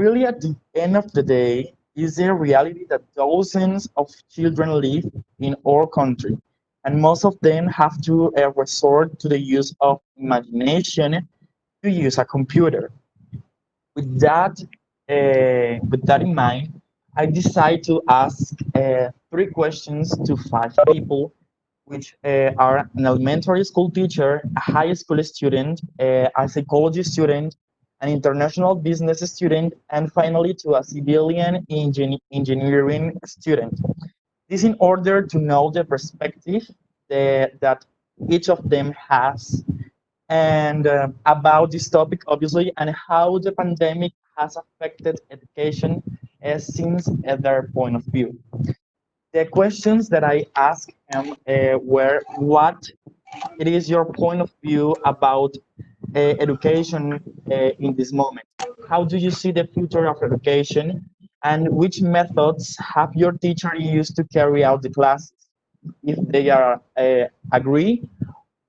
really, at the end of the day, is a reality that thousands of children live in our country, and most of them have to resort to the use of imagination to use a computer. With that in mind, I decided to ask three questions to five people, which are an elementary school teacher, a high school student, a psychology student, an international business student, and finally to a civilian engineering student. This in order to know the perspective that each of them has and about this topic, obviously, and how the pandemic has affected education since their point of view. The questions that I asked him were, what it is your point of view about education in this moment? How do you see the future of education? And which methods have your teacher used to carry out the classes? If they are agree,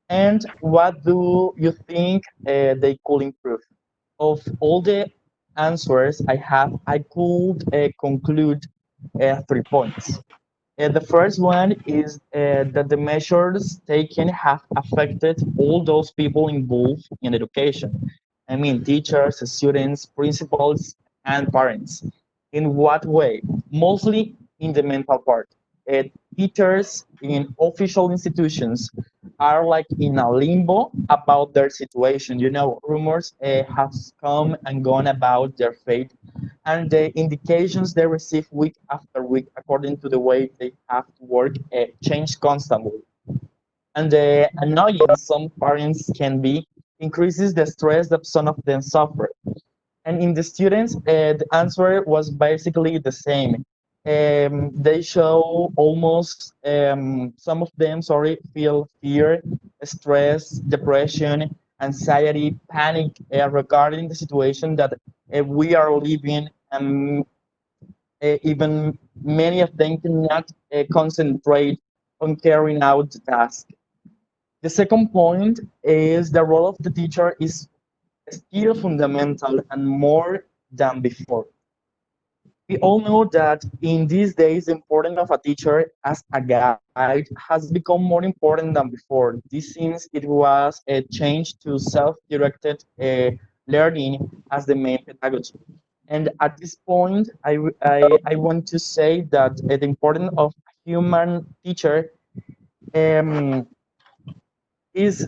and what do you think they could improve? Of all the answers I have, I could conclude 3 points. The first one is that the measures taken have affected all those people involved in education. I mean, teachers, students, principals, and parents. In what way? Mostly in the mental part. Uh, Teachers in official institutions are like in a limbo about their situation. You know, rumors have come and gone about their fate, and the indications they receive week after week, according to the way they have to work, change constantly. And the annoyance some parents can be increases the stress that some of them suffer. And in the students, the answer was basically the same. They show almost, some of them, sorry, feel fear, stress, depression, anxiety, panic regarding the situation that we are living. Even many of them cannot concentrate on carrying out the task. The second point is the role of the teacher is still fundamental and more than before. We all know that in these days, the importance of a teacher as a guide has become more important than before. This since it was a change to self-directed learning as the main pedagogy. And at this point, I want to say that the importance of a human teacher um, is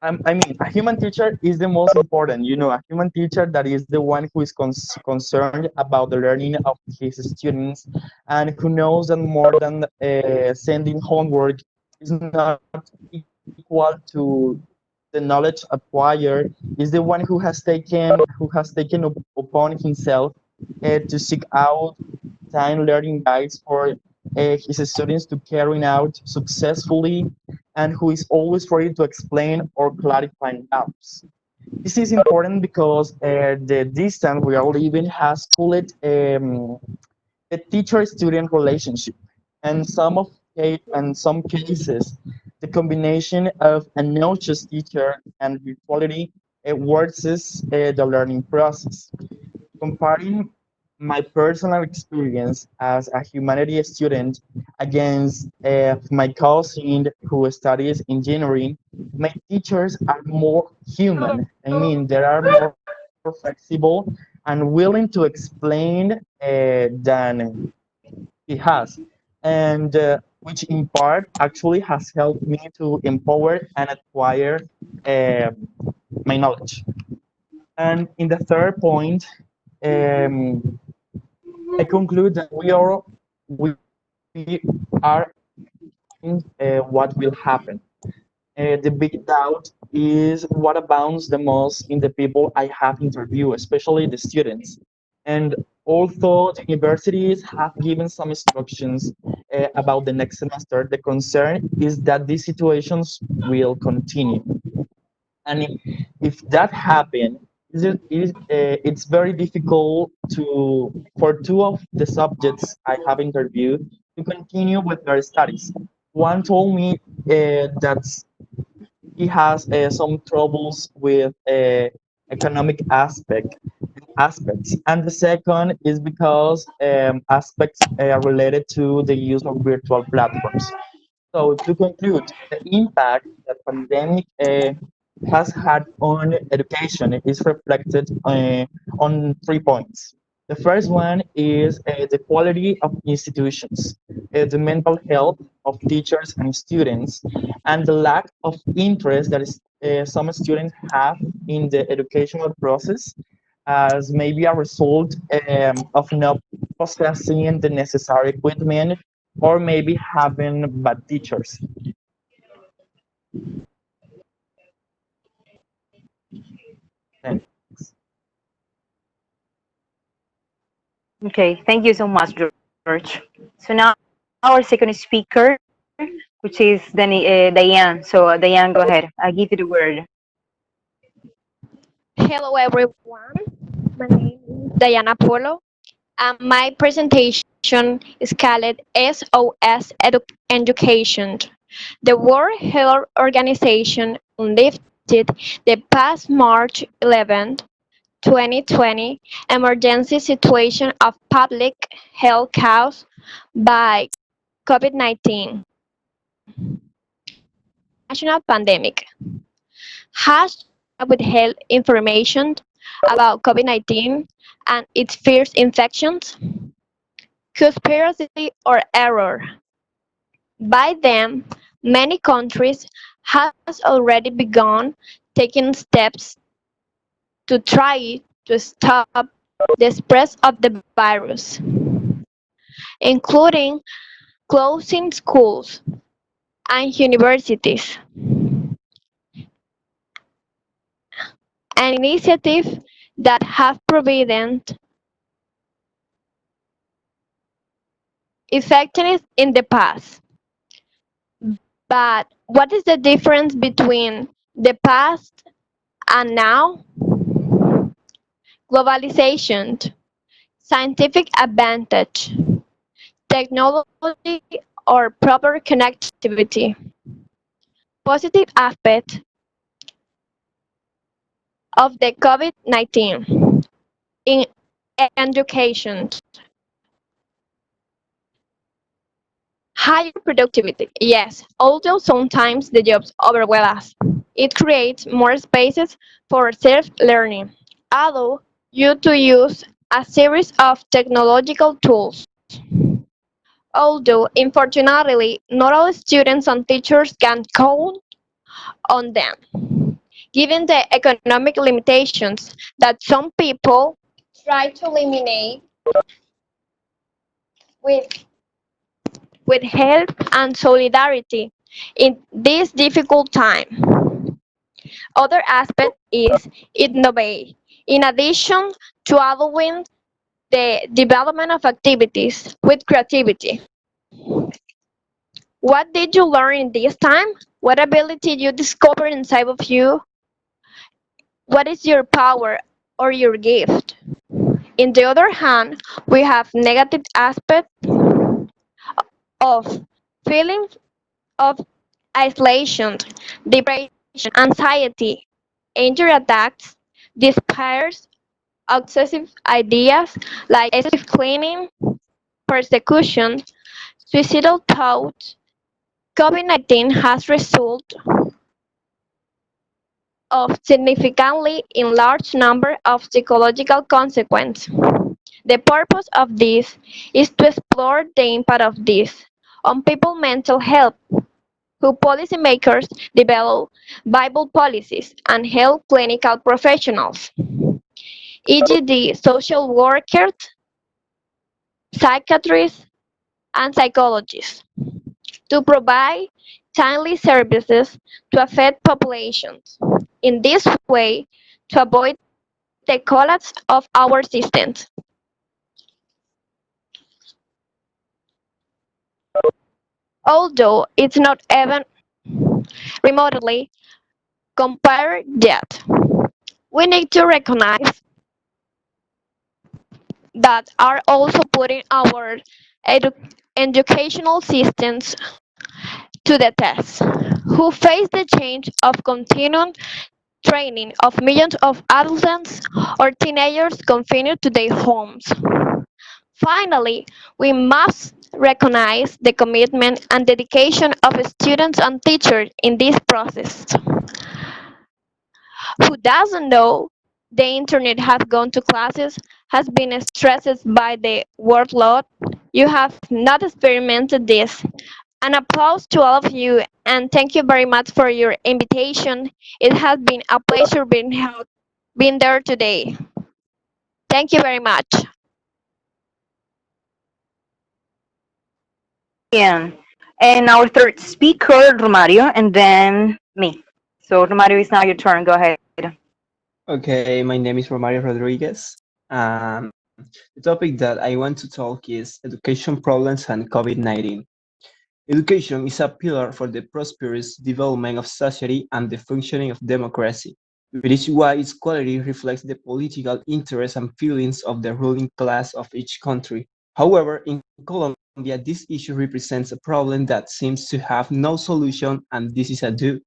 I mean, a human teacher is the most important. You know, a human teacher that is the one who is concerned about the learning of his students and who knows that more than sending homework is not equal to the knowledge acquired. Is the one who has taken upon himself to seek out time learning guides for his students to carrying out successfully and who is always ready to explain or clarify doubts. This is important because the distance we are living has cooled the teacher-student relationship, and some cases, the combination of a noxious teacher and virtuality worsens the learning process. Comparing my personal experience as a humanities student against my cousin who studies engineering, my teachers are more human. I mean, they are more flexible and willing to explain than he has, and which in part actually has helped me to empower and acquire uh, my knowledge. And in the third point, um, I conclude that we are what will happen. The big doubt is what abounds the most in the people I have interviewed, especially the students. And although the universities have given some instructions about the next semester, the concern is that these situations will continue. And if that happens, it's very difficult for two of the subjects I have interviewed to continue with their studies. One told me that he has some troubles with economic aspect. aspects. And the second is because aspects related to the use of virtual platforms. So to conclude, the impact that pandemic has had on education is reflected on 3 points. The first one is the quality of institutions, the mental health of teachers and students, and the lack of interest that some students have in the educational process as maybe a result of not possessing the necessary equipment or maybe having bad teachers. Thanks. Okay, thank you so much, George. So now our second speaker, which is Diane. So Diane, go ahead. I give you the word. Hello everyone, my name is Diana Polo and my presentation is called SOS Education. The World Health Organization lifted the past March 11, 2020 emergency situation of public health caused by COVID-19 national pandemic. Has withheld information about COVID-19 and its first infections, conspiracy or error. By then, many countries has already begun taking steps to try to stop the spread of the virus, including closing schools and universities, an initiative that have proven effective in the past. But what is the difference between the past and now? Globalization, scientific advantage, technology or proper connectivity. Positive aspect of the COVID-19 in education. Higher productivity, yes, although sometimes the jobs overwhelm us. It creates more spaces for self-learning, allow you to use a series of technological tools. Although, unfortunately, not all students and teachers can count on them, given the economic limitations that some people try to eliminate with, with help and solidarity in this difficult time. Other aspect is innovate. In addition to allowing the development of activities with creativity. What did you learn in this time? What ability you discover inside of you? What is your power or your gift? In the other hand, we have negative aspect of feelings of isolation, depression, anxiety, anger attacks, despair, obsessive ideas like excessive cleaning, persecution, suicidal thoughts. COVID-19 has resulted of significantly enlarged number of psychological consequences. The purpose of this is to explore the impact of this on people's mental health, who policymakers develop viable policies and help clinical professionals, e.g. social workers, psychiatrists, and psychologists, to provide timely services to affect populations. In this way, to avoid the collapse of our systems. Although it's not even remotely compared yet, we need to recognize that are also putting our educational systems to the test, who face the change of continuum training of millions of adolescents or teenagers confined to their homes. Finally, we must recognize the commitment and dedication of students and teachers in this process. Who doesn't know the internet has gone to classes, has been stressed by the workload? You have not experimented this. An applause to all of you, and thank you very much for your invitation. It has been a pleasure being there today. Thank you very much. Yeah. And our third speaker, Romario, and then me. So, Romario, it's now your turn. Go ahead. Okay, my name is Romario Rodriguez. The topic that I want to talk is education problems and COVID-19. Education is a pillar for the prosperous development of society and the functioning of democracy, which is why its quality reflects the political interests and feelings of the ruling class of each country. However, in Colombia, this issue represents a problem that seems to have no solution, and this is due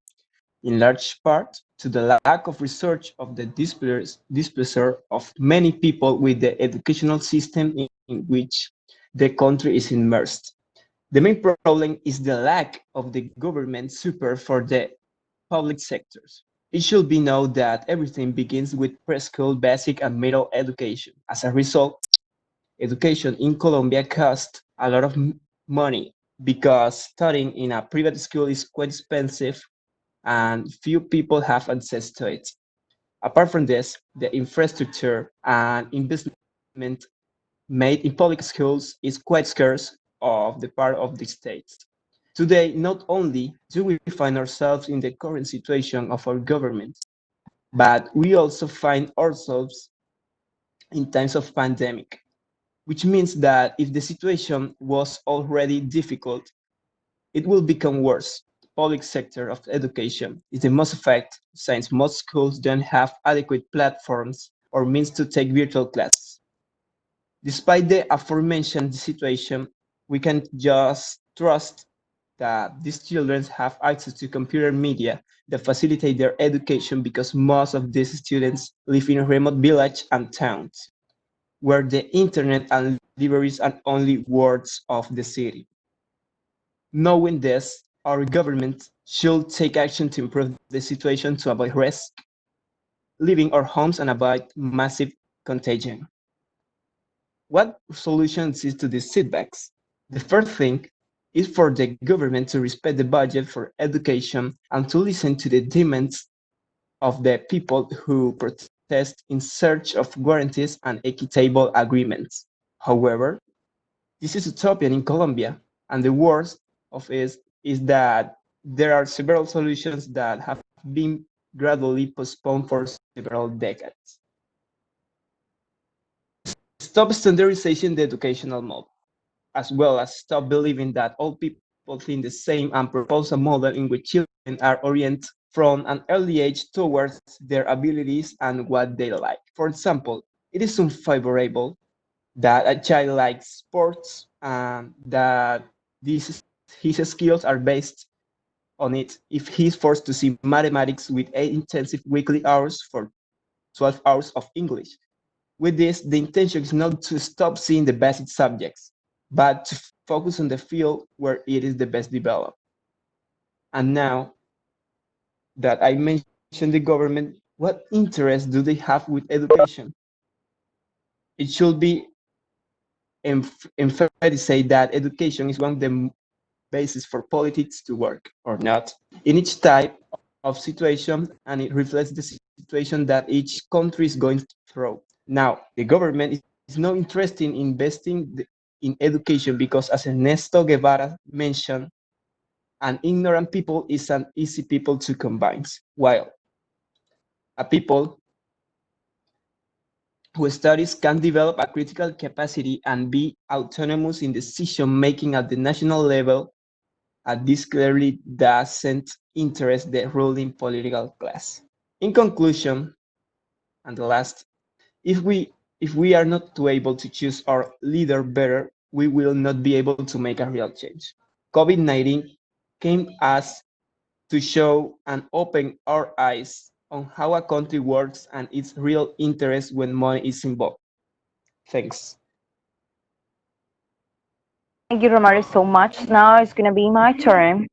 in large part to the lack of research of the displeasure of many people with the educational system in which the country is immersed. The main problem is the lack of the government support for the public sectors. It should be known that everything begins with preschool, basic, and middle education. As a result, education in Colombia costs a lot of money because studying in a private school is quite expensive and few people have access to it. Apart from this, the infrastructure and investment made in public schools is quite scarce of the part of the states. Today, not only do we find ourselves in the current situation of our government, but we also find ourselves in times of pandemic, which means that if the situation was already difficult, it will become worse. The public sector of education is the most affected since most schools don't have adequate platforms or means to take virtual classes. Despite the aforementioned situation, we can just trust that these children have access to computer media that facilitate their education because most of these students live in remote villages and towns, where the internet and libraries are only wards of the city. Knowing this, our government should take action to improve the situation to avoid risk, leaving our homes and avoid massive contagion. What solution exists to these setbacks? The first thing is for the government to respect the budget for education and to listen to the demands of the people who protest in search of guarantees and equitable agreements. However, this is utopian in Colombia, and the worst of it is that there are several solutions that have been gradually postponed for several decades. Stop standardization the educational model, as well as stop believing that all people think the same and propose a model in which children are oriented from an early age towards their abilities and what they like. For example, it is unfavorable that a child likes sports and that his skills are based on it if he's forced to see mathematics with 8 intensive weekly hours for 12 hours of English. With this, the intention is not to stop seeing the basic subjects, but to focus on the field where it is the best developed. And now that I mentioned the government, what interest do they have with education? It should be emphasized that education is one of the basis for politics to work or not in each type of situation, and it reflects the situation that each country is going through. Now, the government is not interested in investing in education because, as Ernesto Guevara mentioned, an ignorant people is an easy people to combine, while a people who studies can develop a critical capacity and be autonomous in decision making at the national level. This clearly doesn't interest the ruling political class. In conclusion, and the last, if we are not able to choose our leader better, we will not be able to make a real change. COVID-19 came us to show and open our eyes on how a country works and its real interest when money is involved. Thanks. Thank you, Romario, so much. Now it's going to be my turn.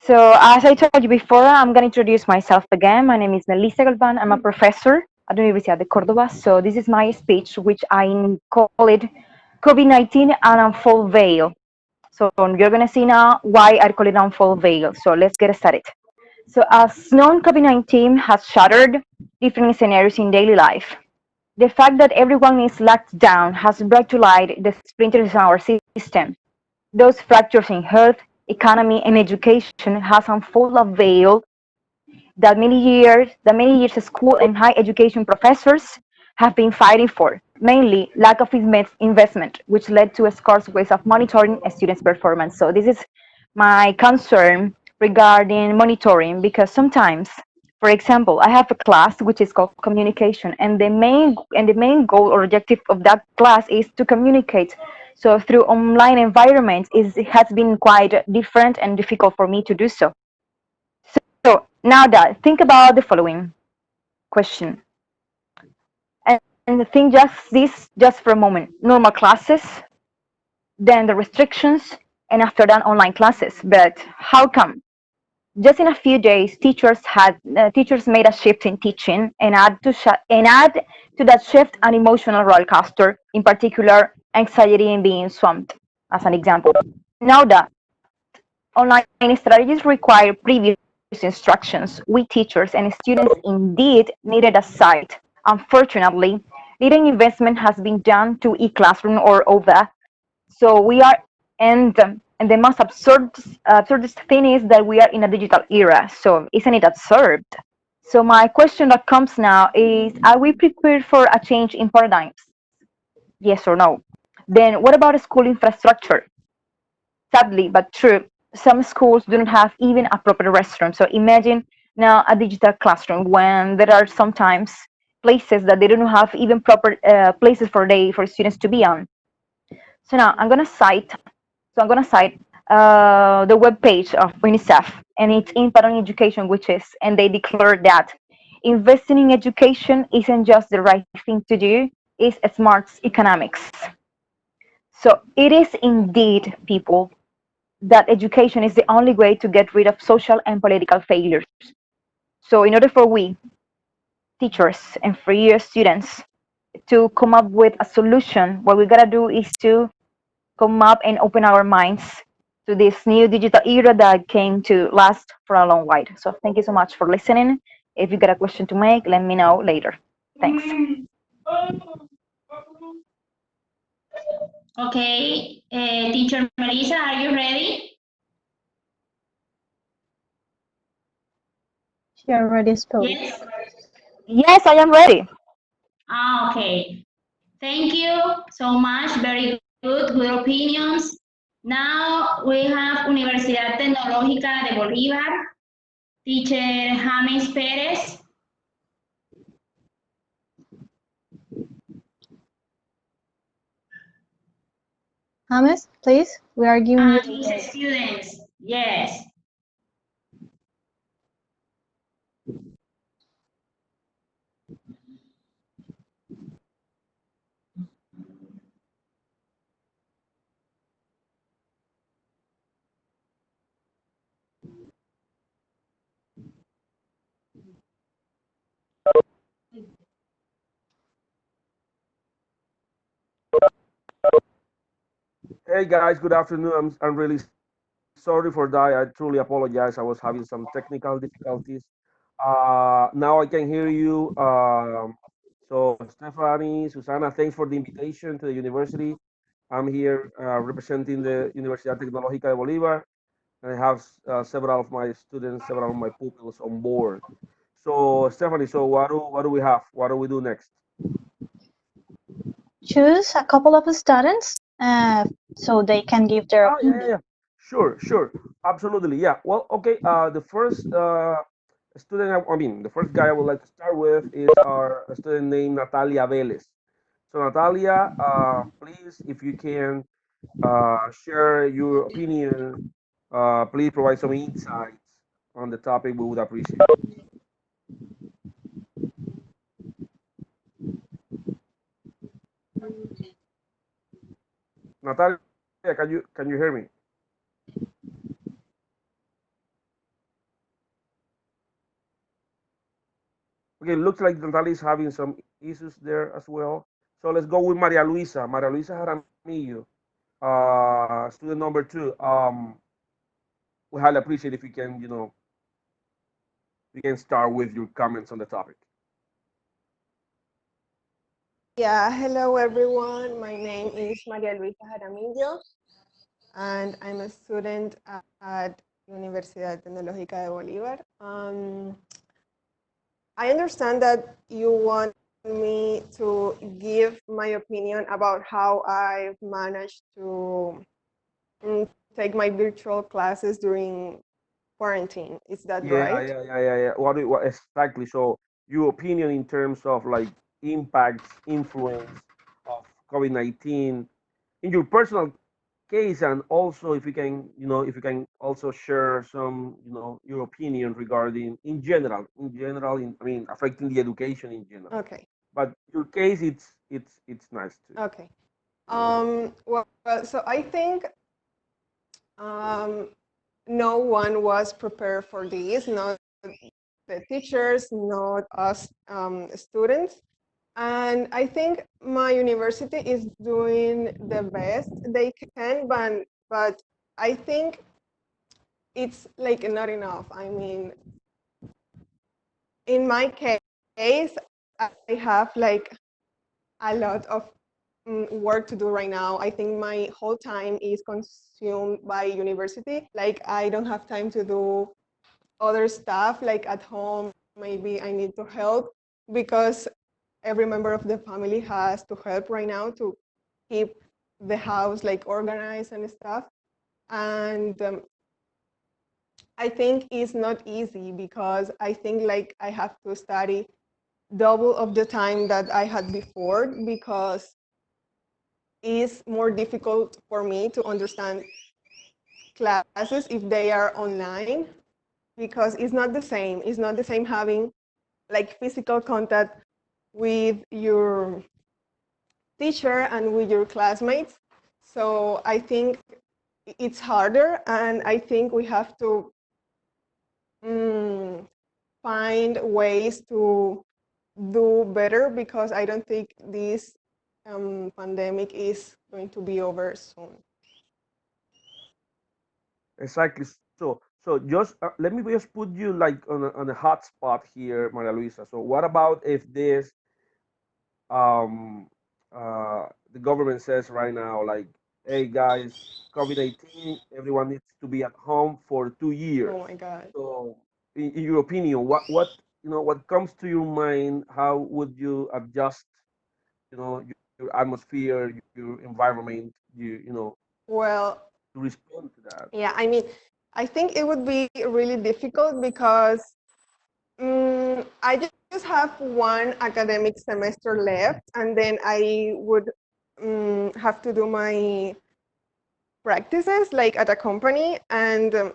So, as I told you before, I'm going to introduce myself again. My name is Melissa Galvan. I'm a professor at the Universidad de Córdoba. So, this is my speech, which I call it COVID-19 an unfold veil. So, you're going to see now why I call it unfold veil. So, let's get started. So, as known, COVID-19 has shattered different scenarios in daily life. The fact that everyone is locked down has brought to light the splinters in our system. Those fractures in health, economy, and education has unfolded a veil that many years school and higher education professors have been fighting for, mainly lack of investment, which led to a scarce ways of monitoring a student's performance. So this is my concern regarding monitoring, because sometimes, for example, I have a class which is called communication, and the main goal or objective of that class is to communicate. So through online environments, it has been quite different and difficult for me to do so. So now that think about the following question, and think just for a moment. Normal classes, then the restrictions, and after that online classes. But how come? Just in a few days, teachers made a shift in teaching and add to that shift an emotional roller coaster, in particular anxiety and being swamped, as an example. Now that online strategies require previous instructions, we teachers and students indeed needed a site. Unfortunately, little investment has been done to e-classroom or OVA. So we are, and the most absurdest thing is that we are in a digital era. So isn't it absurd? So my question that comes now is: are we prepared for a change in paradigms? Yes or no? Then what about school infrastructure? Sadly but true, some schools do not have even a proper restroom. So imagine now a digital classroom when there are sometimes places that they don't have even proper places for students to be on. So now I'm gonna cite the web page of UNICEF and its impact on education, and they declare that investing in education isn't just the right thing to do; it's smart economics. So it is indeed, people, that education is the only way to get rid of social and political failures. So in order for we, teachers, and for you students to come up with a solution, what we gotta do is to come up and open our minds to this new digital era that came to last for a long while. So thank you so much for listening. If you got a question to make, let me know later. Thanks. Okay, teacher Melissa, are you ready? She already spoke. Yes. Yes, I am ready. Ah, okay. Thank you so much. Very good opinions. Now we have Universidad Tecnológica de Bolívar, teacher James Perez. James, please, we are giving you the His floor. students, yes. Hey guys, good afternoon. I'm really sorry for that. I truly apologize. I was having some technical difficulties. Now I can hear you. So Stephanie, Susana, thanks for the invitation to the university. I'm here representing the Universidad Tecnológica de Bolívar, and I have several of my students, several of my pupils on board. So Stephanie, so what do we have? What do we do next? Choose a couple of students so they can give their Oh, yeah, opinion. yeah, yeah. Sure. Absolutely. Yeah. Well, okay. The first student, I mean, the first guy I would like to start with is our student named Natalia Velez. So, Natalia, please, if you can share your opinion, please provide some insights on the topic. We would appreciate it. Natalia, can you hear me? Okay, looks like Natalia is having some issues there as well. So let's go with Maria Luisa. Maria Luisa Jaramillo, student number 2. We highly appreciate if you can, we can start with your comments on the topic. Yeah, hello everyone. My name is Maria Luisa Jaramillo, and I'm a student at Universidad Tecnológica de Bolívar. I understand that you want me to give my opinion about how I've managed to take my virtual classes during quarantine. Is that right? Yeah. What exactly? So your opinion in terms of like impacts, influence of COVID-19 in your personal case, and also if you can also share some, your opinion regarding in I mean, affecting the education in general. Okay. But your case, it's nice too. Okay. Well, so I think no one was prepared for this, not the teachers, not us students. And I think my university is doing the best they can, but I think it's like not enough. I mean, in my case, I have like a lot of work to do right now. I think my whole time is consumed by university. Like I don't have time to do other stuff like at home. Maybe I need to help because every member of the family has to help right now to keep the house like organized and stuff. And I think it's not easy because I think like I have to study double of the time that I had before because it's more difficult for me to understand classes if they are online because it's not the same. It's not the same having like physical contact with your teacher and with your classmates. So I think it's harder, and I think we have to find ways to do better because I don't think this pandemic is going to be over soon. Exactly. So just let me just put you like on a hot spot here, Maria Luisa. So what about if this um the government says right now, like, hey guys, COVID-19, everyone needs to be at home for 2 years. Oh my God. So in your opinion, what comes to your mind? How would you adjust, your atmosphere, your environment, Well, to respond to that? yeah, I mean, I think it would be really difficult because I just have one academic semester left, and then I would have to do my practices like at a company. And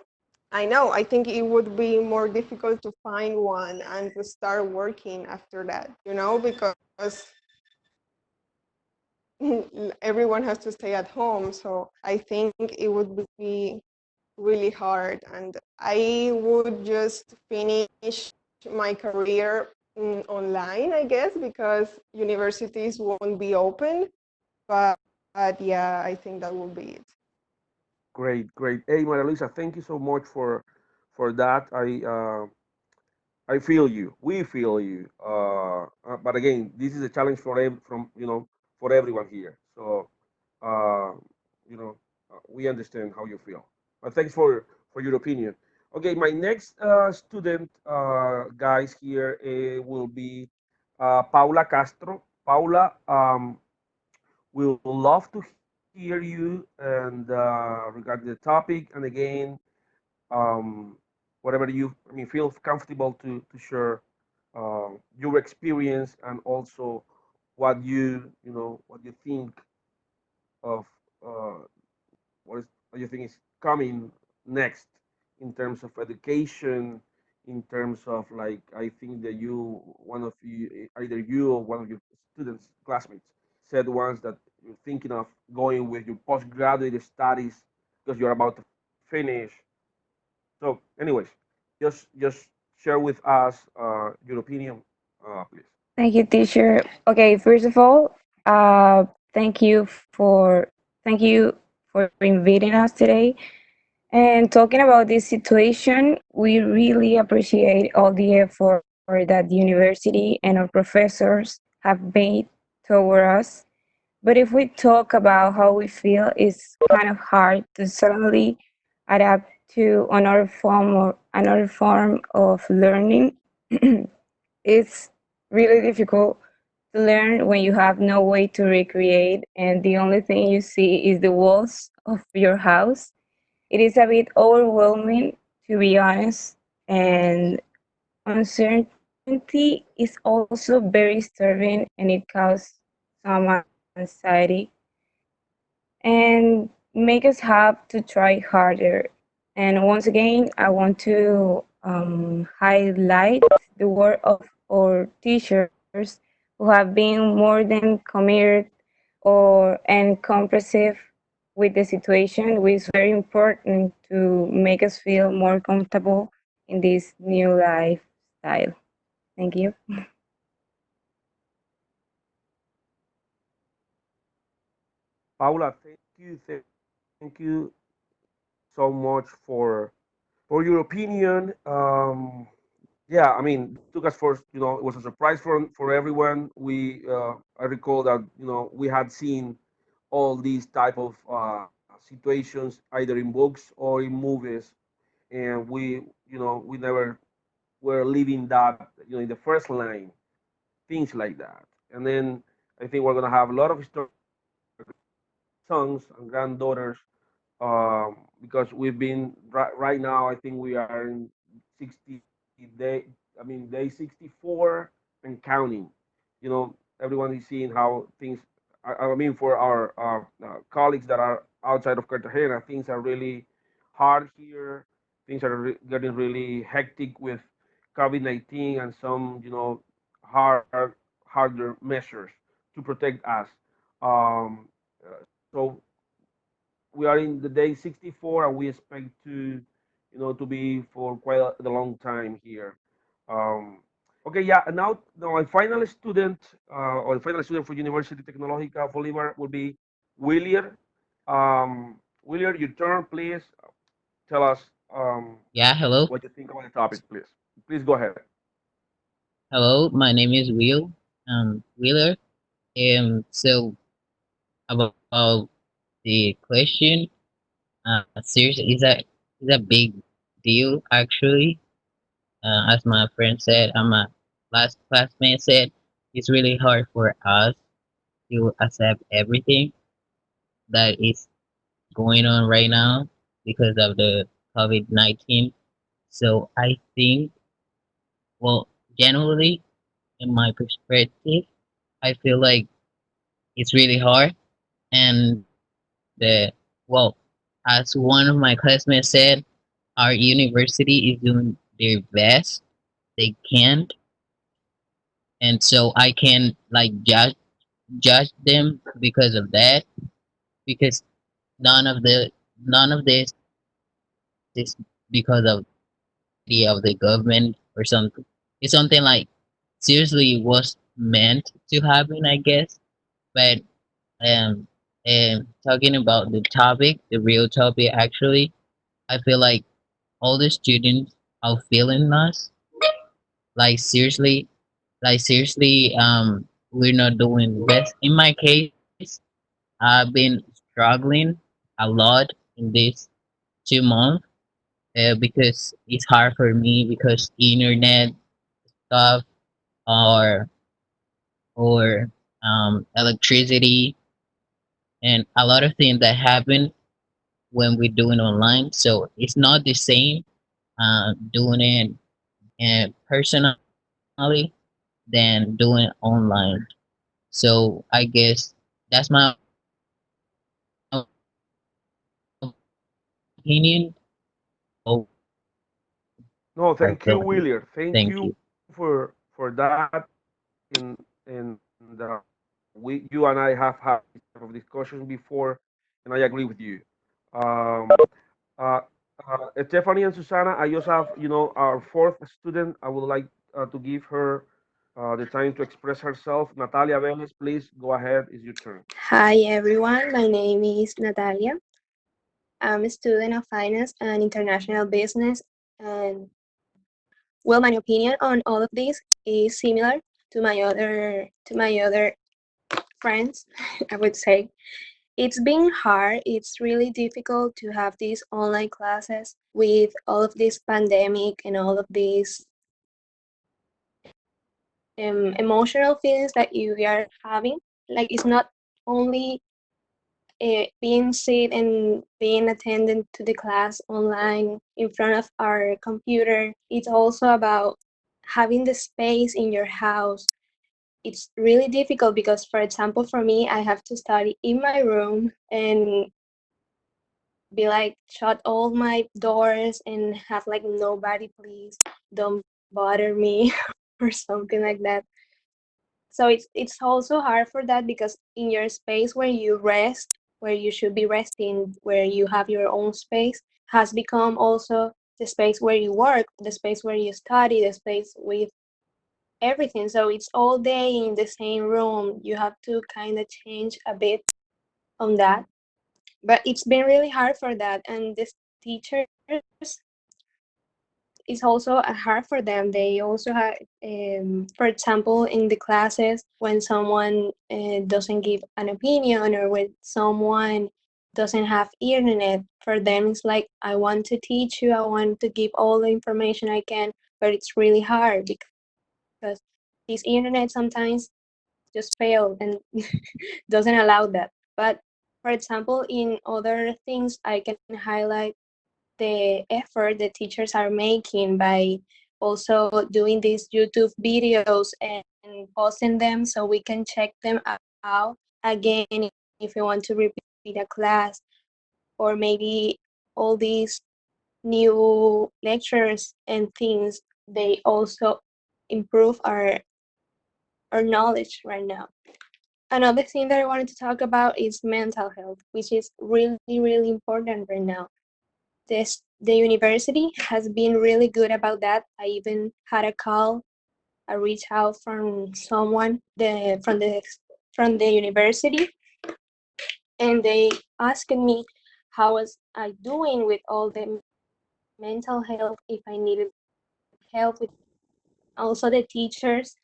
I know, I think it would be more difficult to find one and to start working after that, because everyone has to stay at home. So I think it would be really hard, and I would just finish my career online, I guess, because universities won't be open. But yeah, I think that will be it. Great, great. Hey, Maria Luisa, thank you so much for that. I feel you. We feel you. But again, this is a challenge for everyone here. So uh, we understand how you feel. But thanks for your opinion. Okay, my next student, guys, here will be Paula Castro. Paula, we would love to hear you and regarding the topic. And again, um, whatever feel comfortable to share your experience, and also what you think of uh, what you think is coming next in terms of education, in terms of, like, I think that either you or one of your students, classmates, said once that you're thinking of going with your postgraduate studies because you're about to finish. So, anyways, just share with us your opinion, please. Thank you, teacher. Okay, first of all, thank you thank you for inviting us today. And talking about this situation, we really appreciate all the effort that the university and our professors have made toward us. But if we talk about how we feel, it's kind of hard to suddenly adapt to another form of learning. It's really difficult to learn when you have no way to recreate and the only thing you see is the walls of your house. It is a bit overwhelming, to be honest, and uncertainty is also very disturbing and it causes some anxiety and make us have to try harder. And once again, I want to highlight the work of our teachers who have been more than committed and comprehensive with the situation, which is very important to make us feel more comfortable in this new lifestyle. Thank you. Paula, thank you so much for your opinion. Yeah, I mean, took us for it was a surprise for everyone. I recall that we had seen all these type of situations either in books or in movies, and we never were living that in the first line, things like that. And then I think we're gonna have a lot of historical sons and granddaughters because we've been right now. I think we are in 60 day. I mean, day 64 and counting. Everyone is seeing how things. I mean, for our colleagues that are outside of Cartagena, things are really hard here. Things are getting really hectic with COVID-19 and some, hard, harder measures to protect us. Um, so we are in the day 64 and we expect to be for quite a long time here. um, okay, yeah, and now my final student or the final student for University Tecnológica of Bolívar will be Willier. Willier, your turn, please. Tell us Yeah, hello. what you think about the topic, please go ahead. Hello, my name is Wheeler. So about the question, seriously, is a big deal actually. As my friend said, my last classmate said, it's really hard for us to accept everything that is going on right now because of the COVID-19. So I think, well, generally, in my perspective, I feel like it's really hard. And well, as one of my classmates said, our university is doing their best they can, and so I can like judge them because of that, because none of this is because of the government or something. It's something like seriously was meant to happen, I guess. But um, talking about the topic, the real topic, actually, I feel like all the students are feeling us. Like seriously, we're not doing the best. In my case, I've been struggling a lot in these 2 months because it's hard for me because internet stuff or electricity and a lot of things that happen when we're doing online. So it's not the same doing it personally than doing it online. So I guess that's my opinion. Oh, No, thank you, fertility. Willier. Thank Thank you you. for that. In the You and I have had this type of discussions before, and I agree with you. Um, uh, Stephanie and Susanna, I just have, our fourth student. I would like to give her the time to express herself. Natalia Vélez, please go ahead. It's your turn. Hi everyone, my name is Natalia. I'm a student of finance and international business, and well, my opinion on all of this is similar to my other friends. I would say it's been hard. It's really difficult to have these online classes with all of this pandemic and all of these emotional feelings that you are having. Like it's not only being sit and being attendant to the class online in front of our computer. It's also about having the space in your house. It's really difficult because, for example, for me, I have to study in my room and be like shut all my doors and have like nobody, please don't bother me or something like that. So it's also hard for that because in your space where you rest, where you should be resting, where you have your own space, has become also the space where you work, the space where you study, the space with everything. So it's all day in the same room. You have to kind of change a bit on that. But it's been really hard for that. And the teachers, it's also hard for them. They also have, for example, in the classes, when someone doesn't give an opinion or when someone doesn't have internet, for them it's like, I want to teach you, I want to give all the information I can, but it's really hard because this internet sometimes just fail and doesn't allow that. But for example, in other things, I can highlight the effort the teachers are making by also doing these YouTube videos and posting them so we can check them out again if we want to repeat a class, or maybe all these new lectures and things, they also improve our knowledge right now. Another thing that I wanted to talk about is mental health, which is really, really important right now. The university has been really good about that. I even had a call, a reach out from someone from the university, and they asked me how was I doing with all the mental health, if I needed help with. Also, the teachers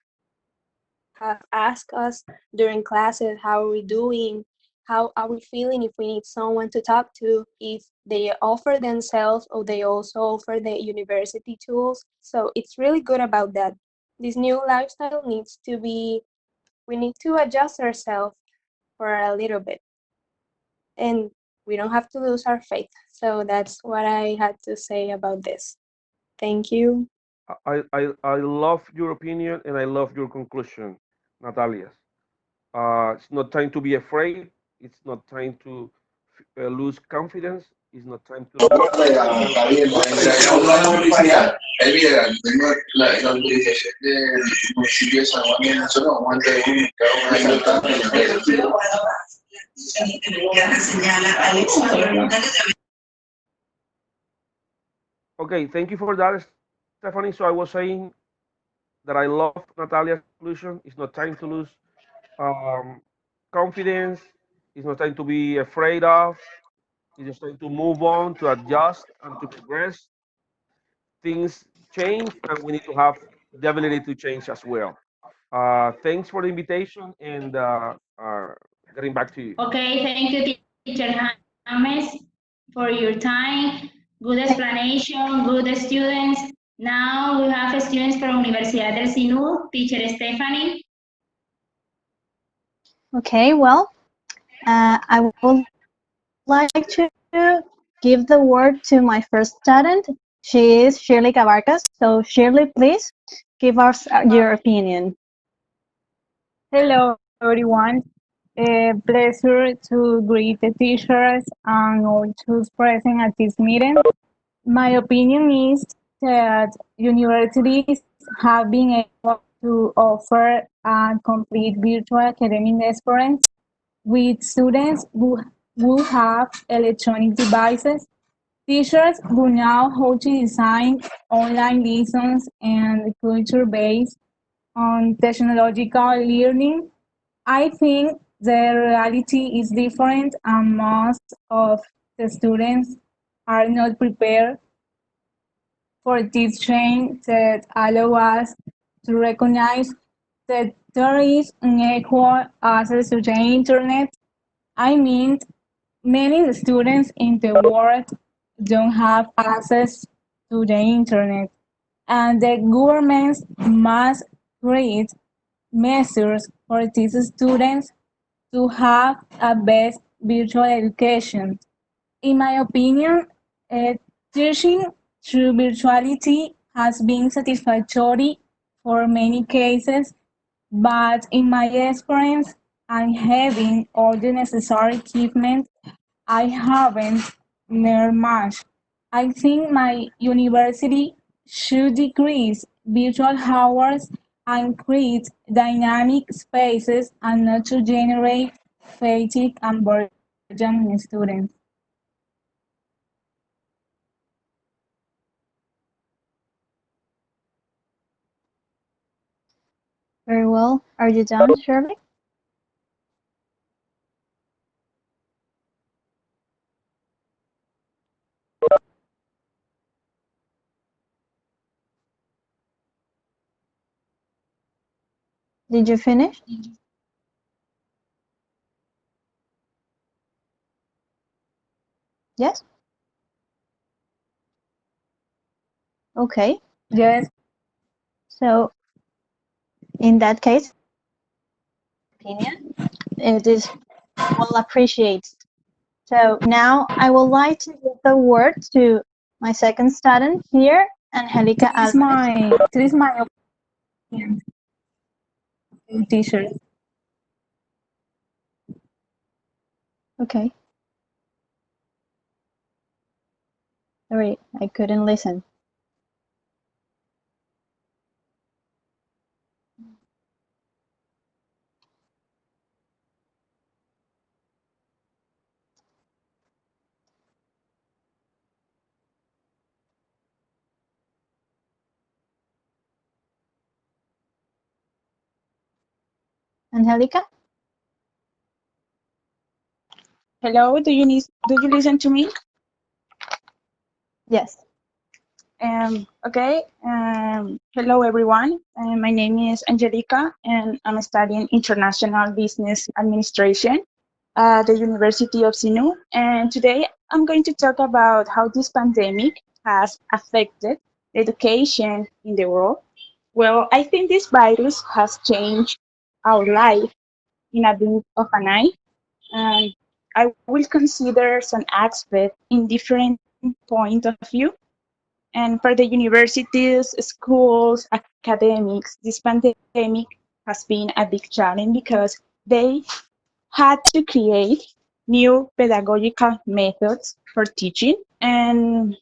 have asked us during classes how are we doing, how are we feeling, if we need someone to talk to, if they offer themselves or they also offer the university tools. So it's really good about that. This new lifestyle needs to be, we need to adjust ourselves for a little bit, and we don't have to lose our faith. So that's what I had to say about this. Thank you. I love your opinion and I love your conclusion, Natalia. It's not time to be afraid. It's not time to lose confidence. It's not time to lose publicidad. Ahí mira, tengo la autorización del municipio de San Juan de nosotros, aguanta un Okay, thank you for that, Stephanie. So I was saying that I love Natalia's conclusion. It's not time to lose confidence. It's not time to be afraid of. It's just time to move on, to adjust, and to progress. Things change, and we need to have the ability to change as well. Thanks for the invitation, and getting back to you. Okay, thank you, Teacher James, for your time. Good explanation, good students. Now we have students from Universidad del Sinú, Teacher Stephanie. Okay, well, I would like to give the word to my first student. She is Shirley Cabarcas. So Shirley, please give us your opinion. Hello, everyone. A pleasure to greet the teachers and all those present at this meeting. My opinion is that universities have been able to offer a complete virtual academic experience with students who have electronic devices. Teachers who know how to design online lessons and culture based on technological learning. I think the reality is different and most of the students are not prepared for this change that allow us to recognize that there is unequal access to the internet. I mean, many students in the world don't have access to the internet, and the governments must create measures for these students to have a best virtual education. In my opinion, teaching through virtuality has been satisfactory for many cases, but in my experience and having all the necessary equipment, I haven't learned much. I think my university should decrease virtual hours and create dynamic spaces and not to generate fatigue and burden in students. Very well. Are you done, Shirley? Did you finish? Yes? Okay. Yes. So in that case, opinion, it is well appreciated. So now I would like to give the word to my second student here, Angelica Alvarez. This is my opinion, teacher. Okay. Sorry, I couldn't listen. Angelica? Hello, do you listen to me? Yes. Okay. Hello, everyone. My name is Angelica, and I'm studying International Business Administration at the University of Sinú. And today I'm going to talk about how this pandemic has affected education in the world. Well, I think this virus has changed our life in a blink of an eye. And I will consider some aspects in different point of view. And for the universities, schools, academics, this pandemic has been a big challenge because they had to create new pedagogical methods for teaching, and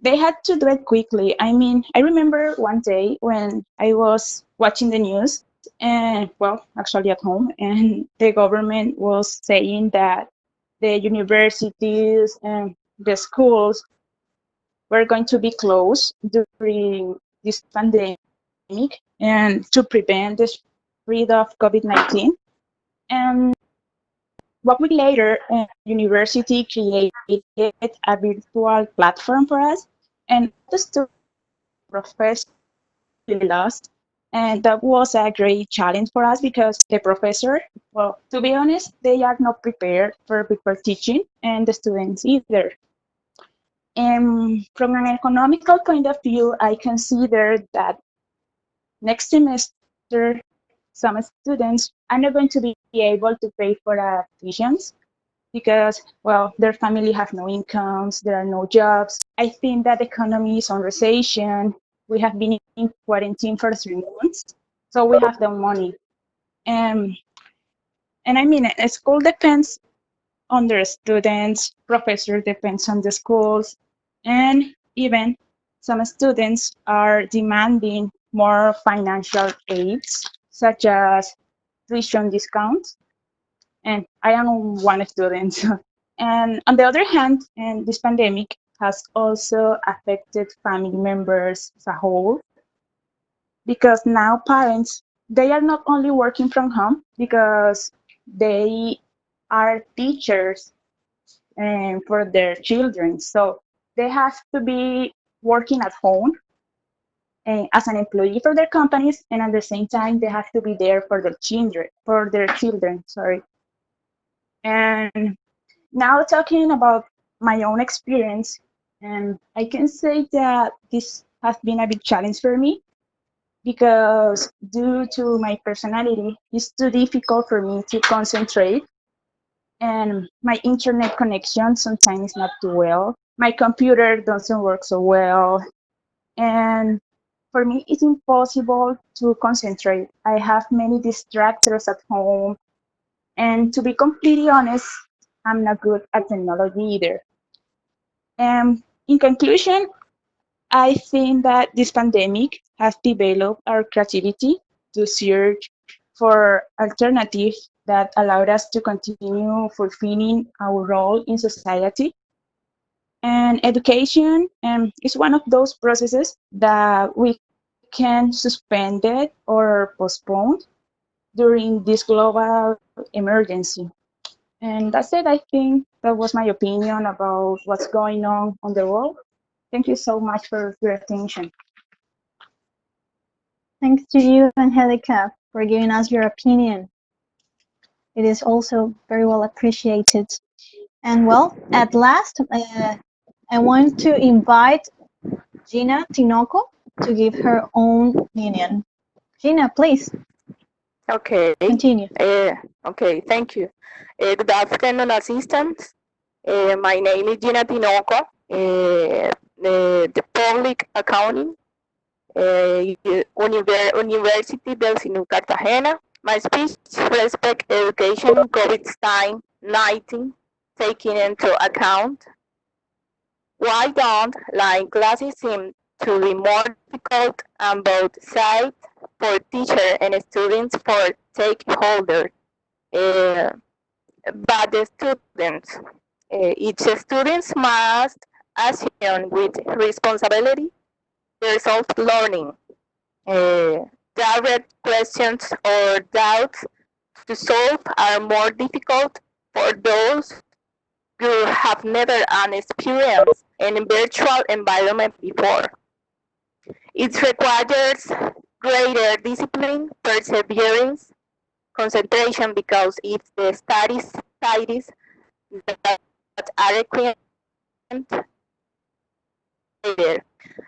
they had to do it quickly. I mean, I remember one day when I was watching the news, and well, actually at home, and the government was saying that the universities and the schools were going to be closed during this pandemic and to prevent the spread of COVID-19. And 1 week later, university created a virtual platform for us, and the students professors lost. And that was a great challenge for us because the professor, well, to be honest, they are not prepared for virtual teaching, and the students either. And from an economical point of view, I consider that next semester, some students are not going to be able to pay for tuitions because, well, their family have no incomes, there are no jobs. I think that the economy is on recession. We have been in quarantine for 3 months, so we have no money. And I mean, a school depends on their students, professor depends on the schools, and even some students are demanding more financial aids. such as tuition discounts. And I am one student. And on the other hand, and this pandemic has also affected family members as a whole, because now parents, they are not only working from home because they are teachers for their children. So they have to be working at home as an employee for their companies, and at the same time they have to be there for their children, sorry. And now talking about my own experience, I can say that this has been a big challenge for me, because due to my personality, it's too difficult for me to concentrate, and my internet connection sometimes is not too well. My computer doesn't work so well, and for me, it's impossible to concentrate. I have many distractors at home, and to be completely honest, I'm not good at technology either. In conclusion, I think that this pandemic has developed our creativity to search for alternatives that allowed us to continue fulfilling our role in society. And education is one of those processes that we can suspend it or postpone during this global emergency. And that's it. I think that was my opinion about what's going on the world. Thank you so much for your attention. Thanks to you, Angelica, for giving us your opinion. It is also very well appreciated. And well, at last, I want to invite Gina Tinoco to give her own opinion. Gina, please. Okay. Continue. Okay, thank you. Good afternoon, assistants. My name is Gina Tinoco, the public accounting, University del Sinú, Cartagena. My speech respect education in COVID-19, taking into account why don't line classes seem to be more difficult on both sides for teacher and students for stakeholders, but the students. Each student must assume with responsibility the self-learning. Direct questions or doubts to solve are more difficult for those who have never an experience in a virtual environment before. It requires greater discipline, perseverance, concentration, because it's the studies that are required later,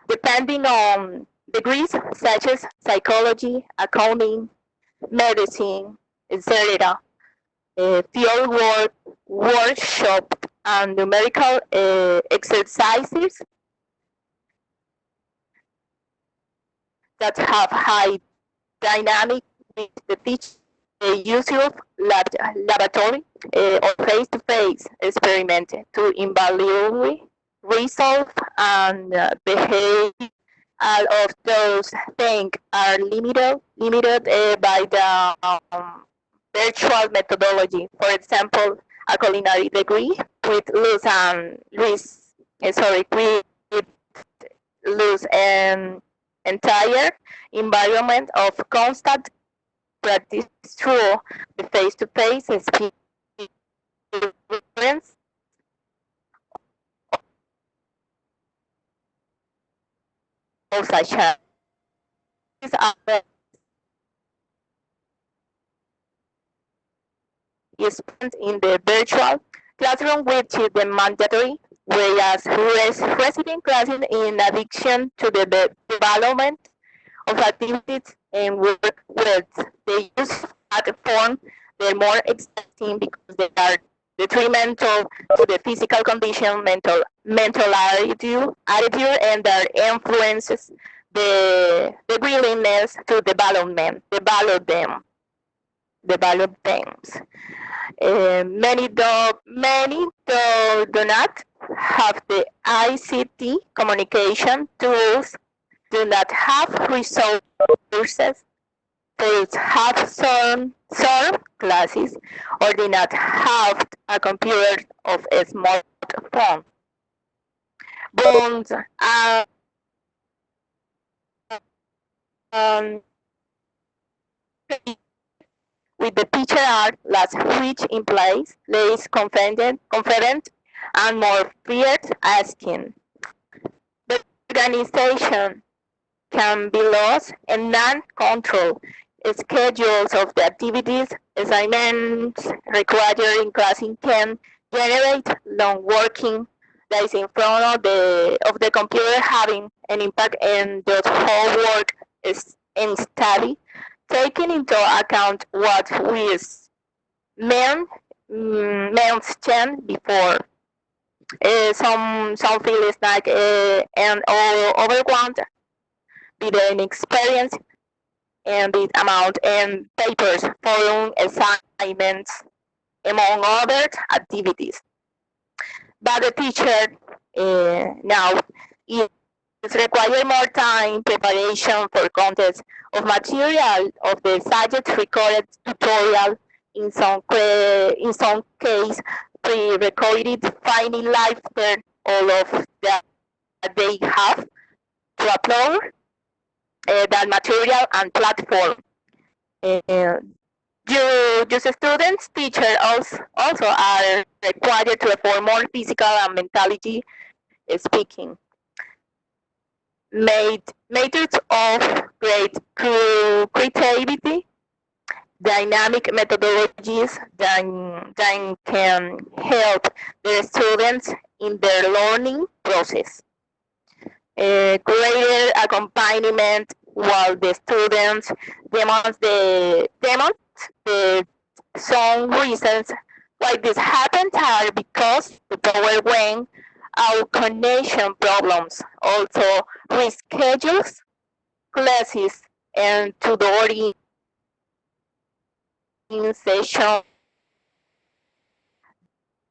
depending on degrees such as psychology, accounting, medicine, etc. Field work, workshop, and numerical exercises that have high dynamic with the teacher, the use of laboratory or face-to-face experiment to evaluate results and behavior. All of those things are limited by the virtual methodology. For example, a culinary degree with loose and entire environment of constant practice through the face-to-face experience of such as is spent in the virtual classroom, which is the mandatory, whereas resident classes, in addition to the development of activities and work with the use of platform, they're more exciting because they are detrimental to the physical condition, mental attitude, and their influences the willingness to develop things. Many do not have the ICT communication tools, do not have resources first have some classes or did not have a computer of a smartphone. Bonds um, with the picture art last which implies less confident and more feared asking. The organization can be lost and non-control. Schedules of the activities, assignments required in classing can generate long working days in front of the computer, having an impact in the whole work and study, taking into account what we mentioned before. Some feel is like and overwhelmed with an experience and the amount and papers, forum assignments, among other activities. But the teacher now is require more time preparation for content of material of the subject recorded tutorial in some case pre-recorded finding after all of that they have to upload that material and platform. Just students, teachers also are required to perform more physical and mentality speaking. Methods of great creativity, dynamic methodologies that can help the students in their learning process. Greater accompaniment while the students demonstrate some reasons why this happens are because the power when our connection problems, also reschedules classes and tutoring session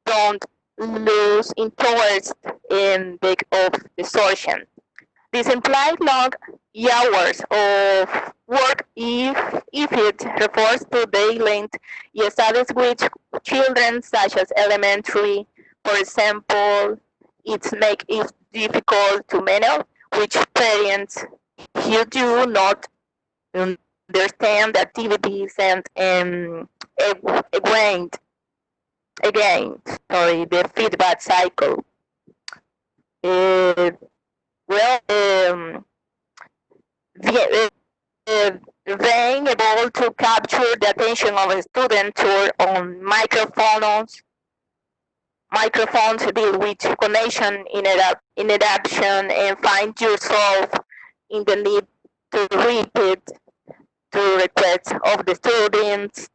don't lose interest in the of the session. This implies long hours of work if it refers to day length studies with children such as elementary, for example, it makes it difficult to manage which parents you do not understand the activities and again, the feedback cycle. Being able to capture the attention of a student on microphones deal with connection in adaptation and find yourself in the need to repeat to requests of the students.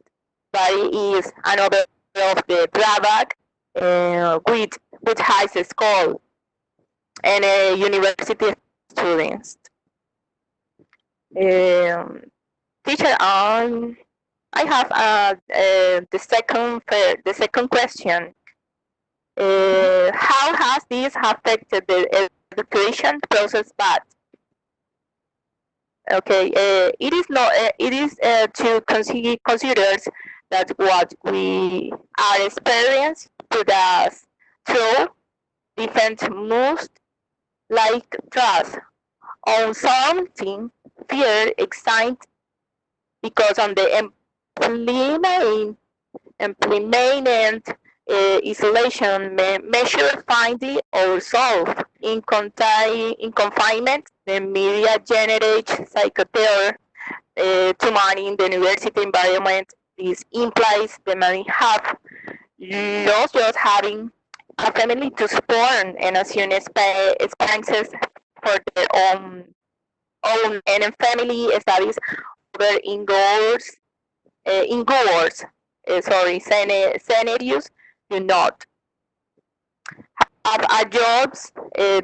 That is another of the drawback with high school and university students. Teacher, I have the second question. How has this affected the education process? But okay, it is not. It is to consider that what we are experiencing put us through different moves like trust on something, fear, excitement, because on the implement isolation measure finding or solve in confinement, the media generates psychotherapy to money in the university environment. This implies the money have lost just having a family to support and assume expenses for their own and family studies over scenarios do not have a jobs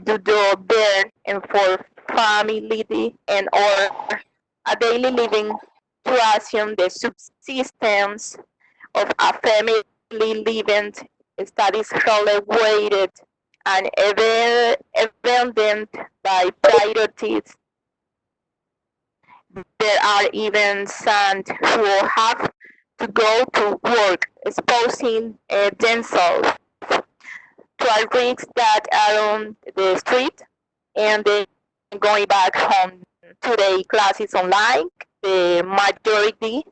do bear and for family and or a daily living to assume the subsistence of a family living studies weighted and abandoned by priorities There are even some who have to go to work, exposing themselves to a risks that are on the street, and then going back home. Today, classes online. The majority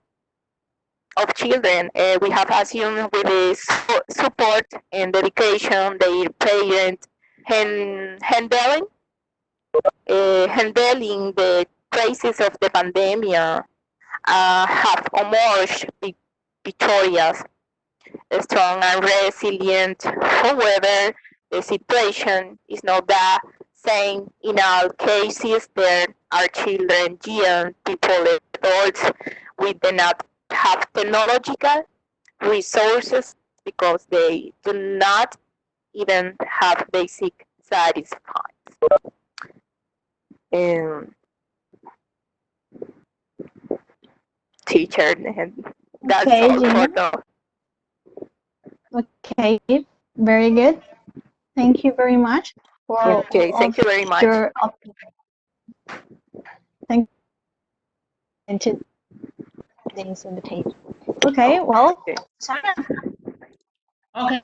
of children we have assumed with the support and dedication their parents handling handling the crisis of the pandemic have emerged victorious, strong and resilient. However, the situation is not the same in all cases. There are children, young people, adults with the not have technological resources because they do not even have basic satisfied. Teacher, and that's Okay, all for Gina. now. Okay, very good. Thank you very much for Okay, thank you very much. your thank you to this invitation. Okay, well, Sarah. Okay.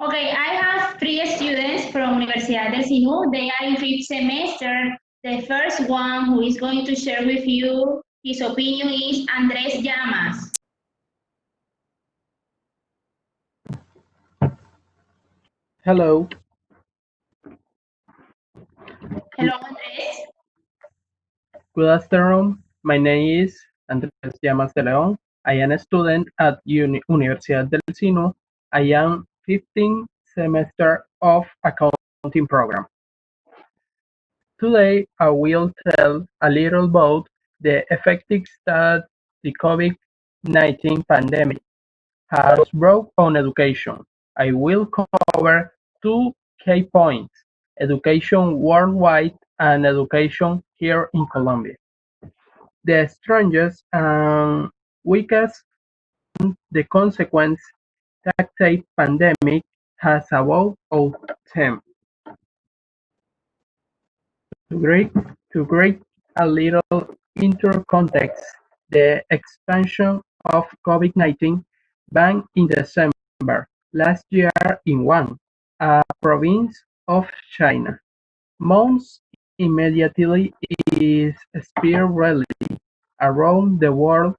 Okay, I have 3 students from Universidad del Sinú. They are in 5th semester. The first one who is going to share with you his opinion is Andrés Llamas. Hello. Hello, Andrés. Good afternoon. My name is Andrés Llamas de León. I am a student at Universidad del Sinú. I am 15th semester of accounting program. Today, I will tell a little about the effects that the COVID-19 pandemic has brought on education. I will cover 2 key points: education worldwide and education here in Colombia. The strongest and weakest the consequence that the pandemic has about all them. To break a little into context, the expansion of COVID-19 began in December last year in Wuhan, a province of China. Months immediately it spread rapidly around the world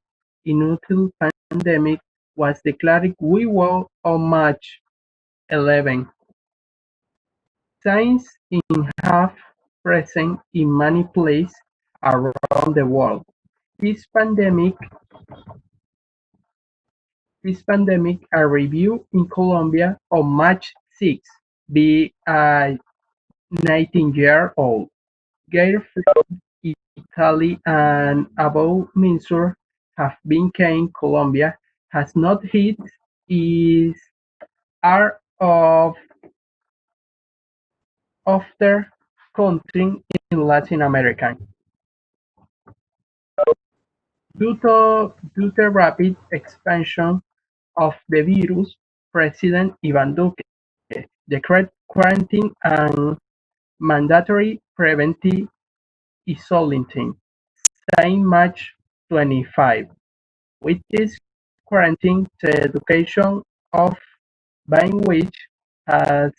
until pandemic was declared global on March 11. Signs in have present in many places around the world. This pandemic arrived in Colombia on March 6, be a 19-year-old girl from Italy and above measure have been in Colombia has not hit is are of their country in Latin America. Due to rapid expansion of the virus, President Iván Duque declared quarantine and mandatory preventive isolation since March 25, which is quarantine to education of by which has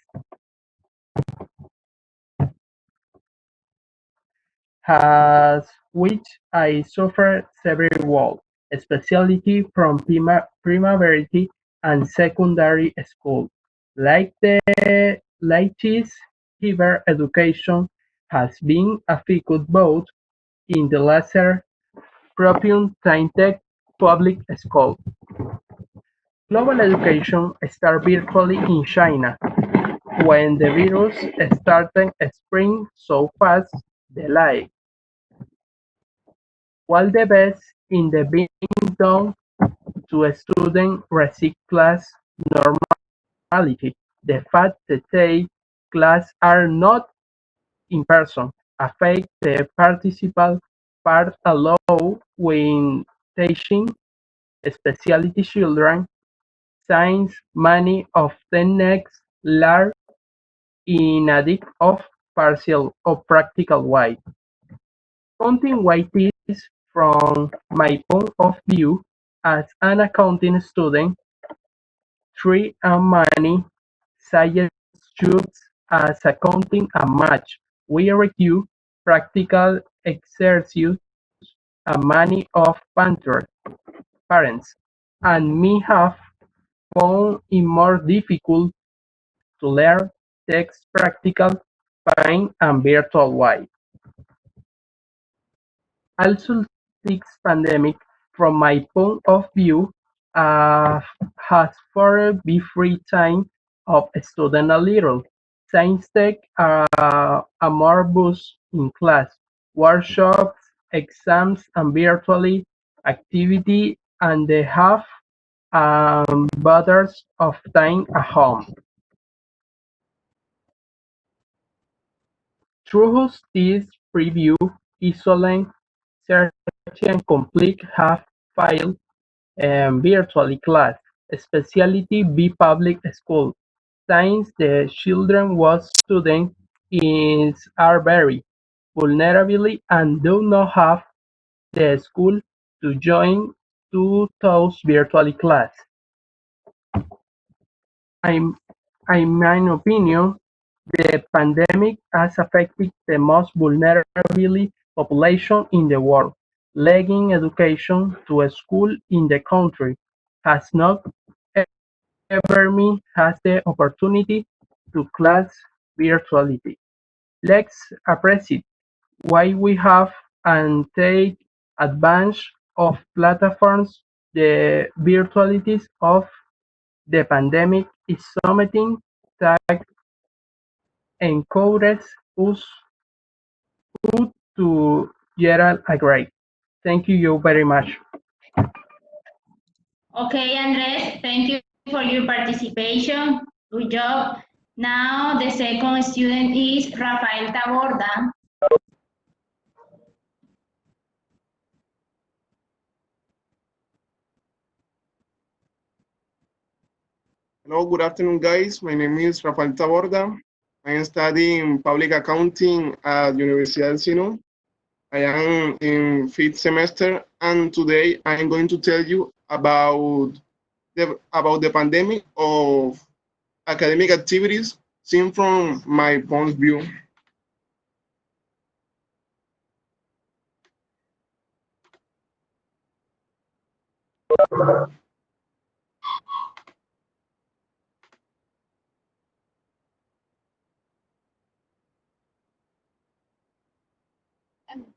which I suffered several, especially from primary and secondary school. Like the latest higher education has been affected both in the latter proprium Tech public school. Global education started virtually in China when the virus started spreading so fast. The light while the best in the being done to students receive class normality. The fact that they class are not in person affect the participant part allow when teaching specialty children since many of the next learn in a of partial or practical way. Accounting why this, from my point of view as an accounting student, three and many science shoots as accounting and math. We review practical exercises and many of parents and me have found it more difficult to learn text practical pain and virtual way. Also, this pandemic, from my point of view, uh, has further be free time of student a little. Science tech a more boost in class, workshops, exams, and virtually activity, and they have butters of time at home. Through this preview, isolate, search and complete half-file virtually class, specialty B public school. Since the children was students is are very vulnerable and do not have the school to join to those virtually class. I'm, in my opinion, the pandemic has affected the most vulnerable population in the world. Legging education to a school in the country has not ever has the opportunity to class virtuality. Let's appreciate why we have and take advantage of platforms. The virtualities of the pandemic is something that encourages us to Gerald agree. Thank you very much. Okay, Andres, thank you for your participation. Good job. Now the second student is Rafael Taborda. Hello, good afternoon, guys. My name is Rafael Taborda. I am studying public accounting at Universidad de Sinú. I am in 5th semester, and today I am going to tell you about the pandemic of academic activities seen from my point of view.